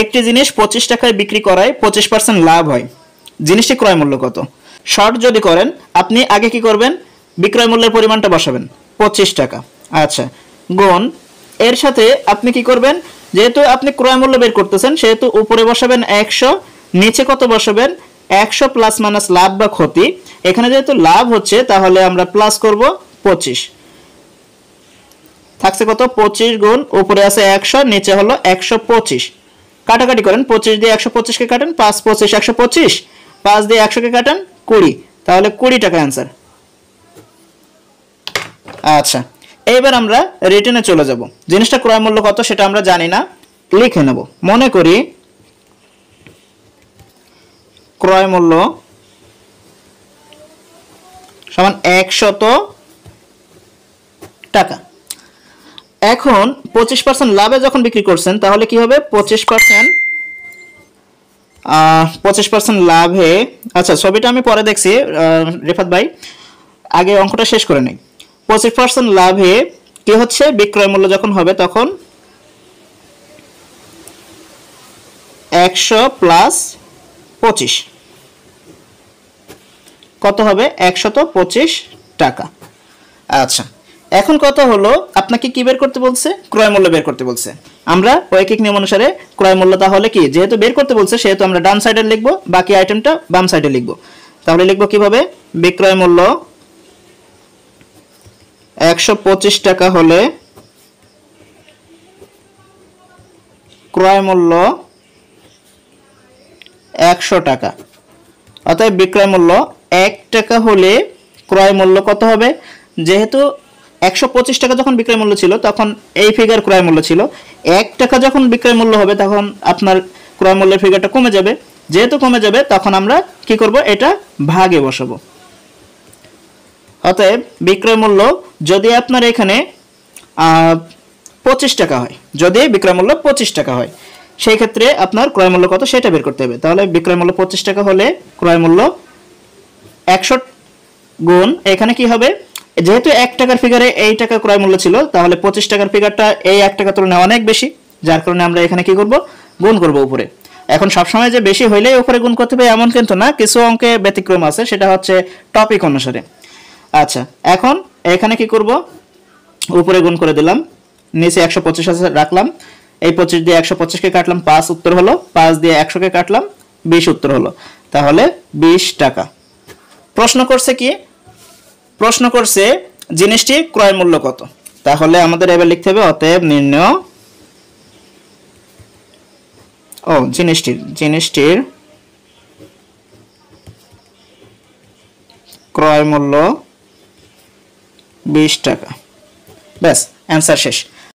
একটি জিনিস 25 টাকায় বিক্রি করায় 25% লাভ হয়, জিনিসটি ক্রয় মূল্য কত? শর্ট যদি করেন আপনি আগে কি করবেন, বিক্রয় মূল্যের পরিমাণটা বসাবেন 25 টাকা। আচ্ছা, গুণ এর সাথে আপনি কি করবেন, যেহেতু আপনি ক্রয় মূল্য বের করতেছেন সেহেতু উপরে বসাবেন 100, নিচে কত বসাবেন 100 প্লাস মাইনাস লাভ বা ক্ষতি। এখানে যেহেতু লাভ হচ্ছে তাহলে আমরা প্লাস করব 25, থাকছে কত 25 গুণ উপরে আছে 100, নিচে হলো 125। কাটাকাটি করেন, 25 দিয়ে 125 কে কাটেন, 5 25 125, 5 দিয়ে 100 কে কাটেন 20, তাহলে 20 টাকা অ্যান্সার। আচ্ছা, এইবার আমরা রিটেনে চলে যাব। জিনিসটা ক্রয় মূল্য কত সেটা আমরা জানি না, লিখে নেব। মনে করি ক্রয় মূল্য সমান 100 টাকা। এখন 25% লাভে যখন বিক্রি করছেন তাহলে কি হবে, 25% লাভে, আচ্ছা ছবিটা আমি পরে দেখছি রিফাত ভাই, আগে অঙ্কটা শেষ করে নেই। 25% লাভে কি হচ্ছে, বিক্রয় মূল্য যখন হবে তখন 100 প্লাস 25 কত হবে, 125 টাকা। আচ্ছা, এখন কথা হলো আপনাকে কি বের করতে বলছে, ক্রয় মূল্য বের করতে বলছে। আমরা ঐকিক নিয়ম অনুসারে ক্রয় মূল্য তাহলে কি, যেহেতু বের করতে বলছে সেহেতু আমরা ডান সাইডে লিখবো, বাকি আইটেমটা বাম সাইডে লিখবো। তাহলে লিখবো কিভাবে, বিক্রয় মূল্য 125 টাকা হলে ক্রয় মূল্য 100 টাকা। অতএব বিক্রয় মূল্য 1 টাকা হলে ক্রয় মূল্য কত হবে, যেহেতু 125 টাকা যখন বিক্রয় মূল্য ছিল তখন এই ফিগার ক্রয় মূল্য ছিল, 1 টাকা যখন বিক্রয় মূল্য হবে তখন আপনার ক্রয় মূল্যের ফিগারটা কমে যাবে। যেহেতু কমে যাবে তখন আমরা কি করব, এটা ভাগে বসাবো। অতএব বিক্রয় মূল্য যদি আপনার এখানে 25 টাকা হয়, যদি বিক্রয় মূল্য 25 টাকা হয় সেই ক্ষেত্রে আপনার ক্রয় মূল্য কত সেটা বের করতে হবে। তাহলে বিক্রয় মূল্য 25 টাকা হলে ক্রয় মূল্য 100 গুণ এখানে কি হবে, যেহেতু 1 টাকার ফিগারে এই টাকা ক্রয় মূল্য ছিল তাহলে 25 টাকার ফিগারটা এই 1 টাকা তুলনায় অনেক বেশি, যার কারণে আমরা এখানে কি করব, গুণ করব উপরে। এখন সবসময় যে বেশি হইলেই উপরে গুণ করতে হবে এমন কিন্তু না, কিছু অঙ্কে ব্যতিক্রম আছে, সেটা হচ্ছে টপিক অনুসারে। আচ্ছা, এখন এখানে কি করব, উপরে গুণ করে দিলাম, নিচে 125 আছে রাখলাম, এই 25 দিয়ে 125 কে কাটলাম 5 উত্তর হলো, 5 দিয়ে 100 কে কাটলাম 20 উত্তর হলো, তাহলে 20 টাকা। প্রশ্ন করছে কি, প্রশ্ন করছে জিনিসটি ক্রয় মূল্য কত, তাহলে আমাদের এবার লিখতে হবে অতএব নির্ণয় জিনিসটির ক্রয় মূল্য 20 টাকা। ব্যাস, অ্যান্সার শেষ।